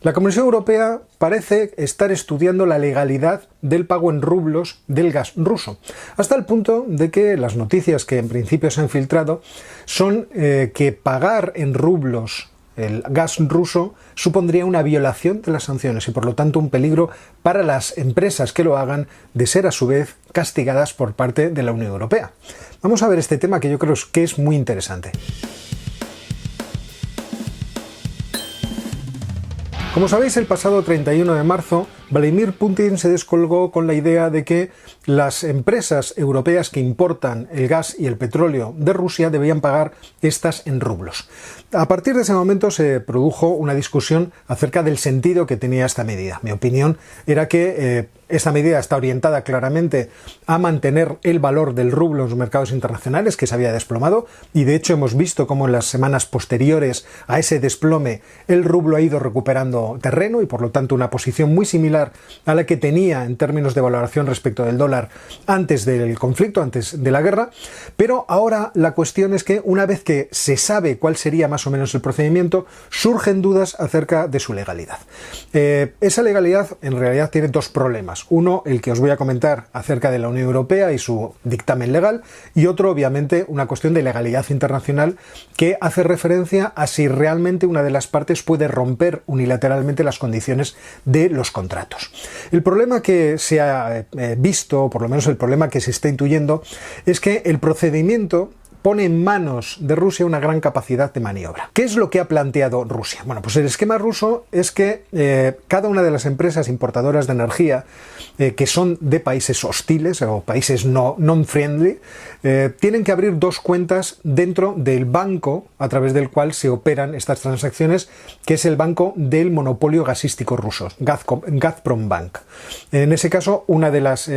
La Comisión Europea parece estar estudiando la legalidad del pago en rublos del gas ruso, hasta el punto de que las noticias que en principio se han filtrado son que pagar en rublos el gas ruso supondría una violación de las sanciones y por lo tanto un peligro para las empresas que lo hagan de ser a su vez castigadas por parte de la Unión Europea. Vamos a ver este tema que yo creo que es muy interesante. Como sabéis, el pasado 31 de marzo, Vladimir Putin se descolgó con la idea de que las empresas europeas que importan el gas y el petróleo de Rusia debían pagar estas en rublos. A partir de ese momento se produjo una discusión acerca del sentido que tenía esta medida. Mi opinión era que esta medida está orientada claramente a mantener el valor del rublo en los mercados internacionales, que se había desplomado, y de hecho hemos visto cómo en las semanas posteriores a ese desplome el rublo ha ido recuperando terreno y por lo tanto una posición muy similar a la que tenía en términos de valoración respecto del dólar antes del conflicto, antes de la guerra. Pero ahora la cuestión es que una vez que se sabe cuál sería más o menos el procedimiento, surgen dudas acerca de su legalidad. Esa legalidad en realidad tiene dos problemas. Uno, el que os voy a comentar acerca de la Unión Europea y su dictamen legal, y otro, obviamente, una cuestión de legalidad internacional que hace referencia a si realmente una de las partes puede romper unilateralmente las condiciones de los contratos. El problema que se ha visto, o por lo menos el problema que se está intuyendo, es que el procedimiento pone en manos de Rusia una gran capacidad de maniobra. ¿Qué es lo que ha planteado Rusia? Bueno, pues el esquema ruso es que cada una de las empresas importadoras de energía que son de países hostiles o países non-friendly tienen que abrir dos cuentas dentro del banco a través del cual se operan estas transacciones, que es el banco del monopolio gasístico ruso, Gazprom-Bank. En ese caso, una de las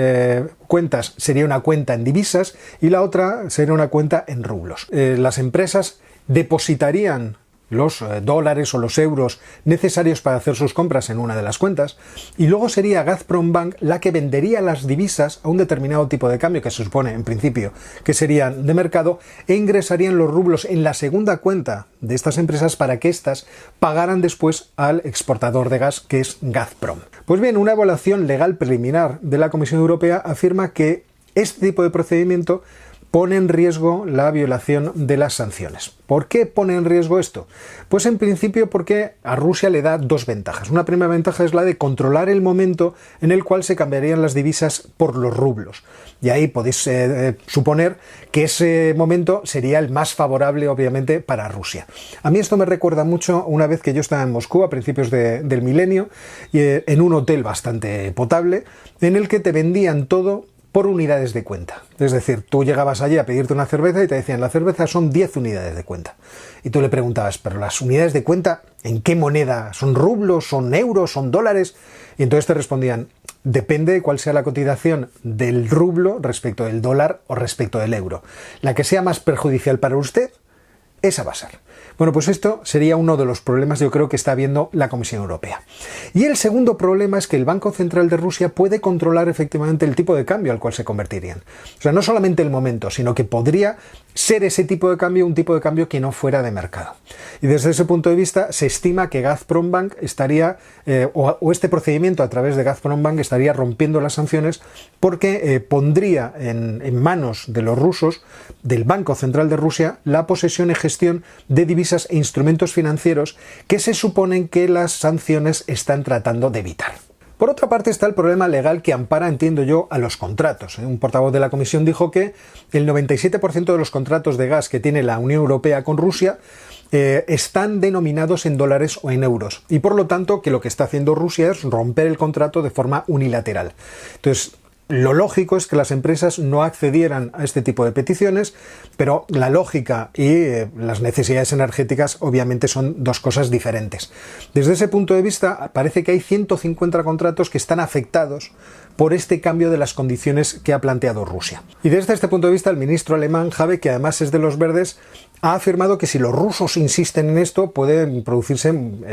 cuentas sería una cuenta en divisas y la otra sería una cuenta en rublos. Las empresas depositarían los dólares o los euros necesarios para hacer sus compras en una de las cuentas y luego sería Gazprom-Bank la que vendería las divisas a un determinado tipo de cambio que se supone en principio que serían de mercado e ingresarían los rublos en la segunda cuenta de estas empresas para que éstas pagaran después al exportador de gas, que es Gazprom. Pues bien, una evaluación legal preliminar de la Comisión Europea afirma que este tipo de procedimiento pone en riesgo la violación de las sanciones. ¿Por qué pone en riesgo esto? Pues en principio porque a Rusia le da dos ventajas. Una primera ventaja es la de controlar el momento en el cual se cambiarían las divisas por los rublos. Y ahí podéis suponer que ese momento sería el más favorable, obviamente, para Rusia. A mí esto me recuerda mucho una vez que yo estaba en Moscú a principios del milenio, en un hotel bastante potable, en el que te vendían todo por unidades de cuenta. Es decir, tú llegabas allí a pedirte una cerveza y te decían, la cerveza son 10 unidades de cuenta. Y tú le preguntabas, ¿pero las unidades de cuenta en qué moneda? ¿Son rublos? ¿Son euros? ¿Son dólares? Y entonces te respondían, depende de cuál sea la cotización del rublo respecto del dólar o respecto del euro. La que sea más perjudicial para usted, esa va a ser. Bueno, pues esto sería uno de los problemas, yo creo, que está viendo la Comisión Europea. Y el segundo problema es que el Banco Central de Rusia puede controlar efectivamente el tipo de cambio al cual se convertirían. O sea, no solamente el momento, sino que podría ser ese tipo de cambio un tipo de cambio que no fuera de mercado. Y desde ese punto de vista se estima que Gazprom-Bank estaría, o este procedimiento a través de Gazprom-Bank estaría rompiendo las sanciones porque pondría en manos de los rusos, del Banco Central de Rusia, la posesión y gestión de divisas e instrumentos financieros que se suponen que las sanciones están tratando de evitar. Por otra parte está el problema legal que ampara, entiendo yo, a los contratos. Un portavoz de la Comisión dijo que el 97% de los contratos de gas que tiene la Unión Europea con Rusia están denominados en dólares o en euros y por lo tanto que lo que está haciendo Rusia es romper el contrato de forma unilateral. Entonces, lo lógico es que las empresas no accedieran a este tipo de peticiones, pero la lógica y las necesidades energéticas obviamente son dos cosas diferentes. Desde ese punto de vista parece que hay 150 contratos que están afectados por este cambio de las condiciones que ha planteado Rusia. Y desde este punto de vista, el ministro alemán Habeck, que además es de los Verdes, ha afirmado que si los rusos insisten en esto pueden producirse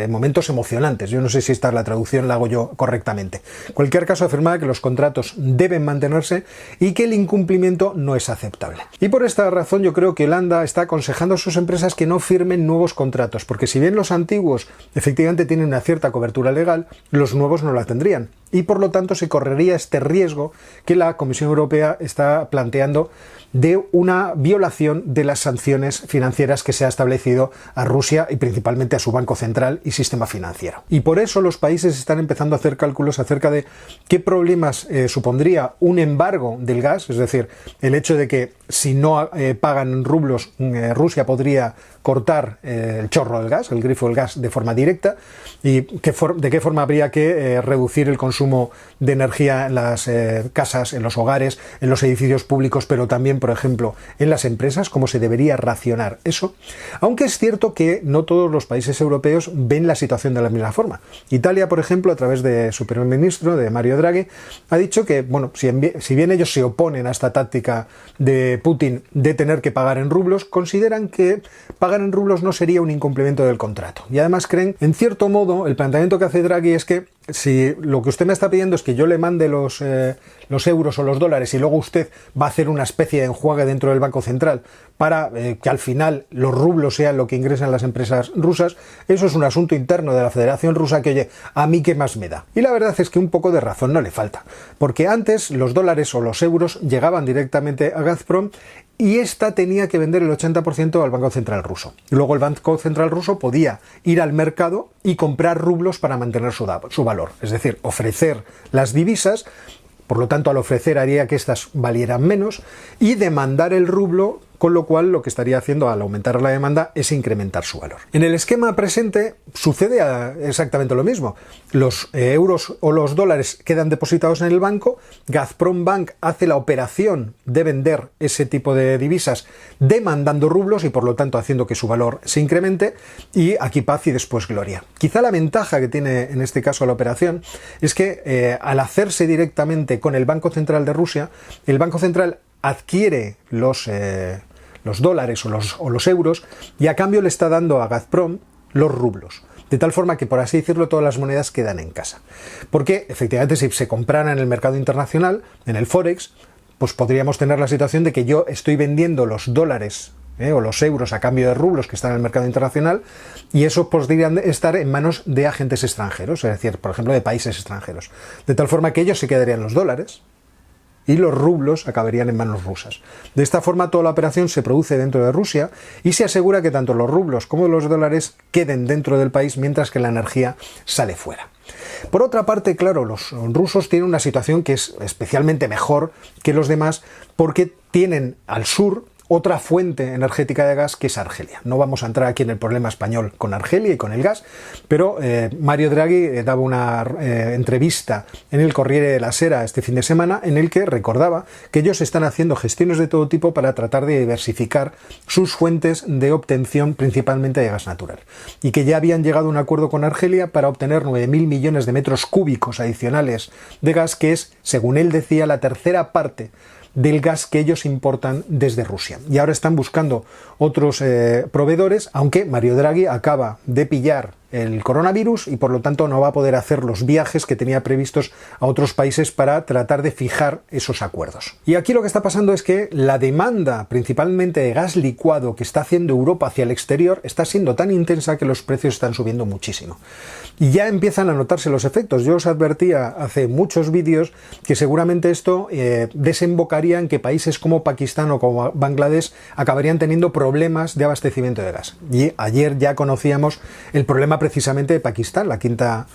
momentos emocionantes. Yo no sé si esta es la traducción, la hago yo correctamente. En cualquier caso, afirma que los contratos deben mantenerse y que el incumplimiento no es aceptable. Y por esta razón yo creo que Holanda está aconsejando a sus empresas que no firmen nuevos contratos, porque si bien los antiguos efectivamente tienen una cierta cobertura legal, los nuevos no la tendrían. Y por lo tanto se correría este riesgo que la Comisión Europea está planteando de una violación de las sanciones financieras que se ha establecido a Rusia y principalmente a su Banco Central y sistema financiero. Y por eso los países están empezando a hacer cálculos acerca de qué problemas supondría un embargo del gas, es decir, el hecho de que si no pagan en rublos, Rusia podría cortar el chorro del gas, el grifo del gas de forma directa, y de qué forma habría que reducir el consumo de energía en las casas, en los hogares, en los edificios públicos, pero también, por ejemplo, en las empresas, cómo se debería racionar eso. Aunque es cierto que no todos los países europeos ven la situación de la misma forma. Italia, por ejemplo, a través de su primer ministro, de Mario Draghi, ha dicho que, bueno, si bien ellos se oponen a esta táctica de Putin de tener que pagar en rublos, consideran que pagar en rublos no sería un incumplimiento del contrato. Y además creen, en cierto modo, el planteamiento que hace Draghi es que si lo que usted me está pidiendo es que yo le mande los euros o los dólares y luego usted va a hacer una especie de enjuague dentro del Banco Central para que al final los rublos sean lo que ingresan las empresas rusas, eso es un asunto interno de la Federación Rusa que, oye, a mí qué más me da. Y la verdad es que un poco de razón no le falta, porque antes los dólares o los euros llegaban directamente a Gazprom y esta tenía que vender el 80% al Banco Central ruso. Luego el Banco Central ruso podía ir al mercado y comprar rublos para mantener su valor, es decir, ofrecer las divisas. Por lo tanto, al ofrecer haría que éstas valieran menos y demandar el rublo, con lo cual lo que estaría haciendo al aumentar la demanda es incrementar su valor. En el esquema presente sucede exactamente lo mismo. Los euros o los dólares quedan depositados en el banco, Gazprom Bank hace la operación de vender ese tipo de divisas demandando rublos y por lo tanto haciendo que su valor se incremente, y aquí paz y después gloria. Quizá la ventaja que tiene en este caso la operación es que al hacerse directamente con el Banco Central de Rusia, el Banco Central adquiere los dólares o los euros y a cambio le está dando a Gazprom los rublos. De tal forma que, por así decirlo, todas las monedas quedan en casa. Porque, efectivamente, si se compraran en el mercado internacional, en el Forex, pues podríamos tener la situación de que yo estoy vendiendo los dólares o los euros a cambio de rublos que están en el mercado internacional y esos podrían estar en manos de agentes extranjeros, es decir, por ejemplo, de países extranjeros. De tal forma que ellos se quedarían los dólares y los rublos acabarían en manos rusas. De esta forma toda la operación se produce dentro de Rusia y se asegura que tanto los rublos como los dólares queden dentro del país mientras que la energía sale fuera. Por otra parte, claro, los rusos tienen una situación que es especialmente mejor que los demás porque tienen al sur otra fuente energética de gas que es Argelia. No vamos a entrar aquí en el problema español con Argelia y con el gas, pero Mario Draghi daba una entrevista en el Corriere della Sera este fin de semana en el que recordaba que ellos están haciendo gestiones de todo tipo para tratar de diversificar sus fuentes de obtención principalmente de gas natural y que ya habían llegado a un acuerdo con Argelia para obtener 9.000 millones de metros cúbicos adicionales de gas, que es, según él decía, la tercera parte del gas que ellos importan desde Rusia. Y ahora están buscando otros proveedores, aunque Mario Draghi acaba de pillar el coronavirus y por lo tanto no va a poder hacer los viajes que tenía previstos a otros países para tratar de fijar esos acuerdos. Y aquí lo que está pasando es que la demanda principalmente de gas licuado que está haciendo Europa hacia el exterior está siendo tan intensa que los precios están subiendo muchísimo. Y ya empiezan a notarse los efectos. Yo os advertía hace muchos vídeos que seguramente esto desembocaría en que países como Pakistán o como Bangladesh acabarían teniendo problemas de abastecimiento de gas. Y ayer ya conocíamos el problema precisamente de Pakistán, la quinta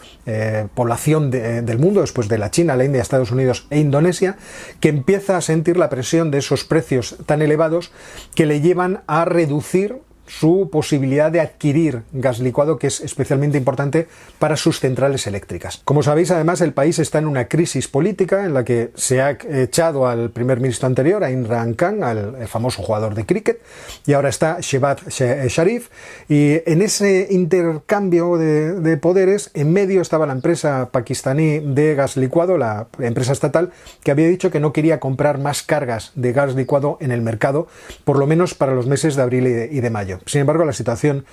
población del mundo después de la China, la India, Estados Unidos e Indonesia, que empieza a sentir la presión de esos precios tan elevados que le llevan a reducir su posibilidad de adquirir gas licuado, que es especialmente importante para sus centrales eléctricas. Como sabéis, además, el país está en una crisis política en la que se ha echado al primer ministro anterior, a Imran Khan, al famoso jugador de cricket, y ahora está Shehbaz Sharif, y en ese intercambio de poderes, en medio estaba la empresa pakistaní de gas licuado, la empresa estatal, que había dicho que no quería comprar más cargas de gas licuado en el mercado, por lo menos para los meses de abril y de mayo. Sin embargo, la situación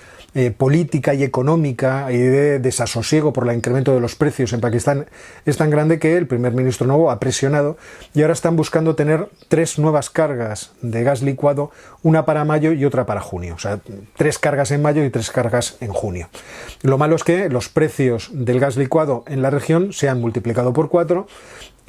política y económica y de desasosiego por el incremento de los precios en Pakistán es tan grande que el primer ministro nuevo ha presionado y ahora están buscando tener 3 nuevas cargas de gas licuado, una para mayo y otra para junio. O sea, 3 cargas en mayo y 3 cargas en junio. Lo malo es que los precios del gas licuado en la región se han multiplicado por 4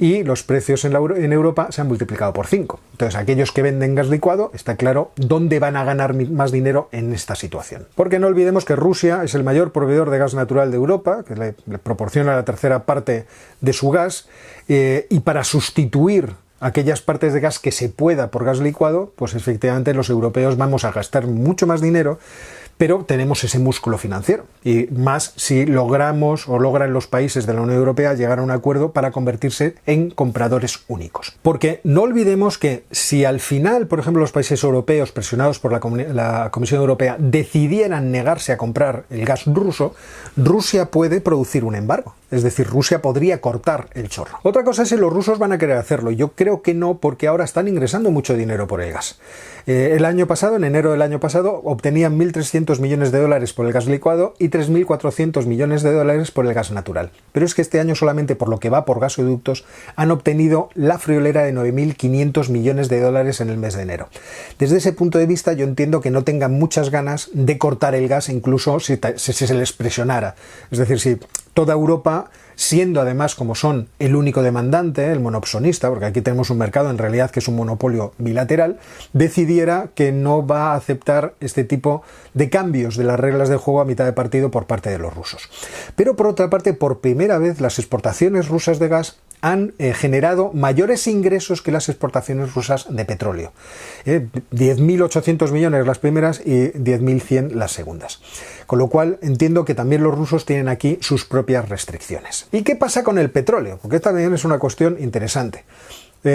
y los precios en Europa se han multiplicado por 5. Entonces, aquellos que venden gas licuado, está claro dónde van a ganar más dinero en esta situación. Porque no olvidemos que Rusia es el mayor proveedor de gas natural de Europa, que le proporciona la tercera parte de su gas, y para sustituir aquellas partes de gas que se pueda por gas licuado, pues efectivamente los europeos vamos a gastar mucho más dinero, pero tenemos ese músculo financiero, y más si logramos o logran los países de la Unión Europea llegar a un acuerdo para convertirse en compradores únicos. Porque no olvidemos que si al final, por ejemplo, los países europeos, presionados por la Comisión Europea, decidieran negarse a comprar el gas ruso, Rusia puede producir un embargo. Es decir, Rusia podría cortar el chorro. Otra cosa es si los rusos van a querer hacerlo. Yo creo que no, porque ahora están ingresando mucho dinero por el gas. El año pasado, en enero del año pasado, obtenían 1.300 millones de dólares por el gas licuado y 3.400 millones de dólares por el gas natural. Pero es que este año solamente por lo que va por gasoductos han obtenido la friolera de 9.500 millones de dólares en el mes de enero. Desde ese punto de vista yo entiendo que no tengan muchas ganas de cortar el gas, incluso si se les presionara. Es decir, si toda Europa, siendo además como son el único demandante, el monopsonista, porque aquí tenemos un mercado en realidad que es un monopolio bilateral, decidiera que no va a aceptar este tipo de cambios de las reglas de juego a mitad de partido por parte de los rusos. Pero por otra parte, por primera vez las exportaciones rusas de gas han generado mayores ingresos que las exportaciones rusas de petróleo. 10.800 millones las primeras y 10.100 las segundas. Con lo cual entiendo que también los rusos tienen aquí sus propias restricciones. ¿Y qué pasa con el petróleo? Porque esta también es una cuestión interesante.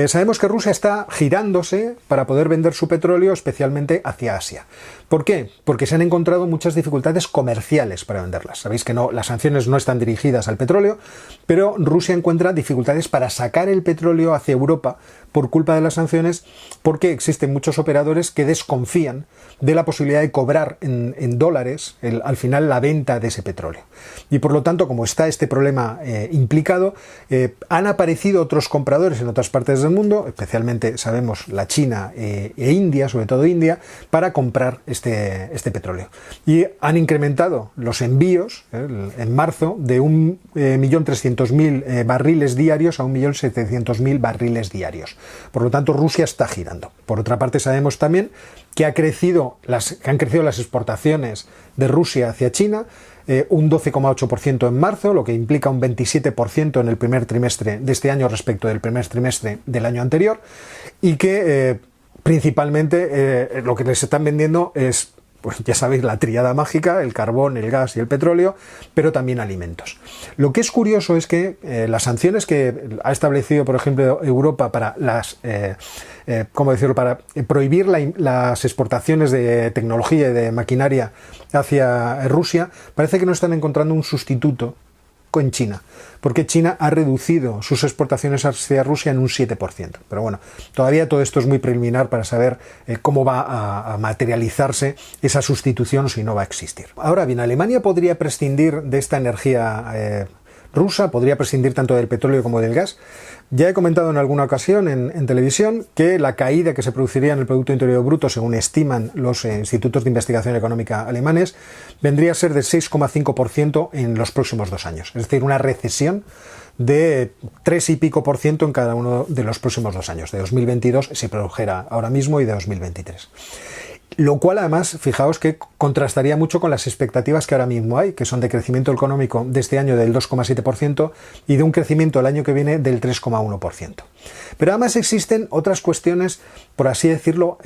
Sabemos que Rusia está girándose para poder vender su petróleo especialmente hacia Asia. ¿Por qué? Porque se han encontrado muchas dificultades comerciales para venderlas. Sabéis que no, las sanciones no están dirigidas al petróleo, pero Rusia encuentra dificultades para sacar el petróleo hacia Europa por culpa de las sanciones, porque existen muchos operadores que desconfían de la posibilidad de cobrar en dólares al final la venta de ese petróleo. Y por lo tanto, como está este problema implicado, han aparecido otros compradores en otras partes del mundo, especialmente sabemos la China e India, sobre todo India, para comprar este petróleo. Y han incrementado los envíos en marzo de 1.300.000 barriles diarios a 1.700.000 barriles diarios. Por lo tanto, Rusia está girando. Por otra parte, sabemos también que han crecido las exportaciones de Rusia hacia China, un 12,8% en marzo, lo que implica un 27% en el primer trimestre de este año respecto del primer trimestre del año anterior, y que principalmente lo que les están vendiendo es, pues ya sabéis, la tríada mágica, el carbón, el gas y el petróleo, pero también alimentos. Lo que es curioso es que las sanciones que ha establecido, por ejemplo, Europa para para prohibir las exportaciones de tecnología y de maquinaria hacia Rusia, parece que no están encontrando un sustituto en China, porque China ha reducido sus exportaciones hacia Rusia en un 7%. Pero bueno, todavía todo esto es muy preliminar para saber cómo va a materializarse esa sustitución, si no va a existir. Ahora bien, Alemania podría prescindir de esta energía rusa, podría prescindir tanto del petróleo como del gas. Ya he comentado en alguna ocasión en televisión que la caída que se produciría en el Producto Interior Bruto, según estiman los institutos de investigación económica alemanes, vendría a ser del 6,5% en los próximos 2 años. Es decir, una recesión de 3 y pico por ciento en cada uno de los próximos 2 años. De 2022 se produjera ahora mismo y de 2023. Lo cual además, fijaos que contrastaría mucho con las expectativas que ahora mismo hay, que son de crecimiento económico de este año del 2,7% y de un crecimiento el año que viene del 3,1%. Pero además existen otras cuestiones, por así decirlo,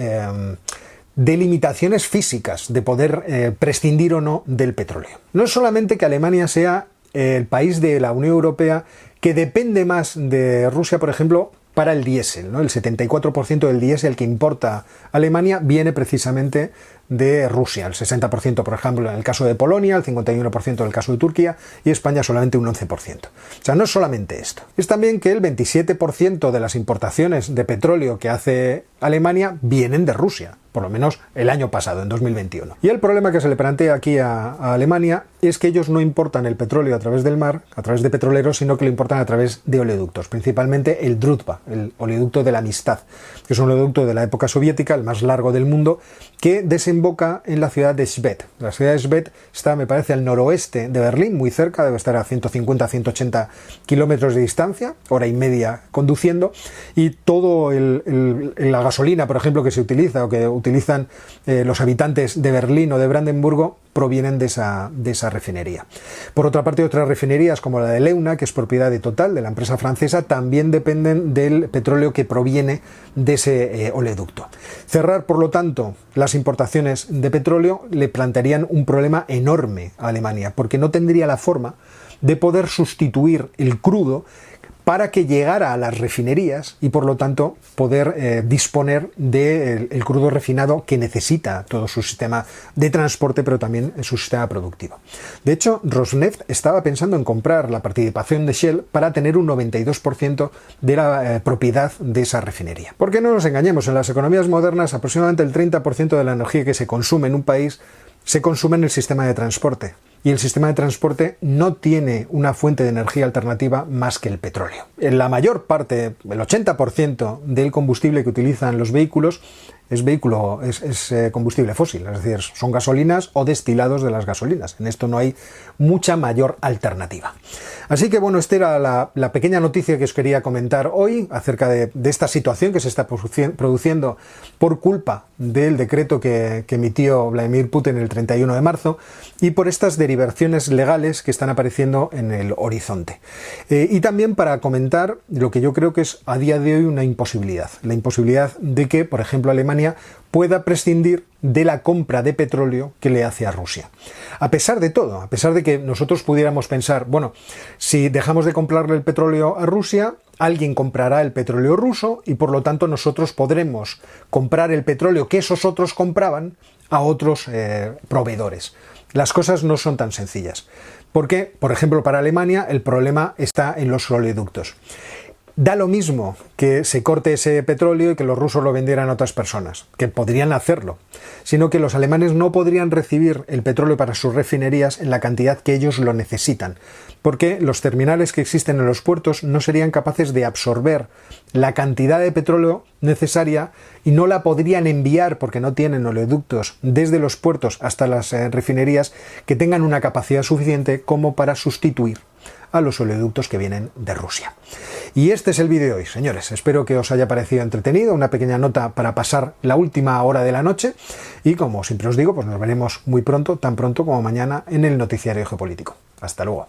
de limitaciones físicas de poder prescindir o no del petróleo. No es solamente que Alemania sea el país de la Unión Europea que depende más de Rusia, por ejemplo, para el diésel, ¿no? El 74% del diésel que importa Alemania viene precisamente de Rusia, el 60% por ejemplo en el caso de Polonia, el 51% en el caso de Turquía y España solamente un 11%. O sea, no es solamente esto, es también que el 27% de las importaciones de petróleo que hace Alemania vienen de Rusia, por lo menos el año pasado, en 2021. Y el problema que se le plantea aquí a Alemania es que ellos no importan el petróleo a través del mar, a través de petroleros, sino que lo importan a través de oleoductos, principalmente el Druzhba, el oleoducto de la Amistad, que es un oleoducto de la época soviética, el más largo del mundo, que desemboca en la ciudad de Schwedt. La ciudad de Schwedt está, me parece, al noroeste de Berlín, muy cerca, debe estar a 150-180 kilómetros de distancia, hora y media conduciendo, y todo la gasolina, por ejemplo, que se utiliza o que utilizan los habitantes de Berlín o de Brandenburgo provienen de esa refinería. Por otra parte, otras refinerías como la de Leuna, que es propiedad de Total, de la empresa francesa, también dependen del petróleo que proviene de ese oleoducto. Cerrar, por lo tanto, las importaciones de petróleo le plantearían un problema enorme a Alemania, porque no tendría la forma de poder sustituir el crudo para que llegara a las refinerías y por lo tanto poder disponer del crudo refinado que necesita todo su sistema de transporte, pero también su sistema productivo. De hecho, Rosneft estaba pensando en comprar la participación de Shell para tener un 92% de la propiedad de esa refinería. Porque no nos engañemos, en las economías modernas aproximadamente el 30% de la energía que se consume en un país se consume en el sistema de transporte. Y el sistema de transporte no tiene una fuente de energía alternativa más que el petróleo. En la mayor parte, el 80% del combustible que utilizan los vehículos es combustible fósil, es decir, son gasolinas o destilados de las gasolinas. En esto no hay mucha mayor alternativa. Así que bueno, esta era la pequeña noticia que os quería comentar hoy acerca de esta situación que se está produciendo por culpa del decreto que emitió Vladimir Putin el 31 de marzo y por estas derivaciones legales que están apareciendo en el horizonte. Y también para comentar lo que yo creo que es a día de hoy una imposibilidad. La imposibilidad de que, por ejemplo, Alemania pueda prescindir de la compra de petróleo que le hace a Rusia. A pesar de todo, a pesar de que nosotros pudiéramos pensar, bueno, si dejamos de comprarle el petróleo a Rusia, alguien comprará el petróleo ruso y por lo tanto nosotros podremos comprar el petróleo que esos otros compraban a otros proveedores. Las cosas no son tan sencillas. Porque, por ejemplo, para Alemania el problema está en los oleoductos. Da lo mismo que se corte ese petróleo y que los rusos lo vendieran a otras personas, que podrían hacerlo, sino que los alemanes no podrían recibir el petróleo para sus refinerías en la cantidad que ellos lo necesitan, porque los terminales que existen en los puertos no serían capaces de absorber la cantidad de petróleo necesaria y no la podrían enviar porque no tienen oleoductos desde los puertos hasta las refinerías que tengan una capacidad suficiente como para sustituir a los oleoductos que vienen de Rusia. Y este es el vídeo de hoy, señores. Espero que os haya parecido entretenido, una pequeña nota para pasar la última hora de la noche y como siempre os digo, pues nos veremos muy pronto, tan pronto como mañana en el Noticiario Geopolítico. Hasta luego.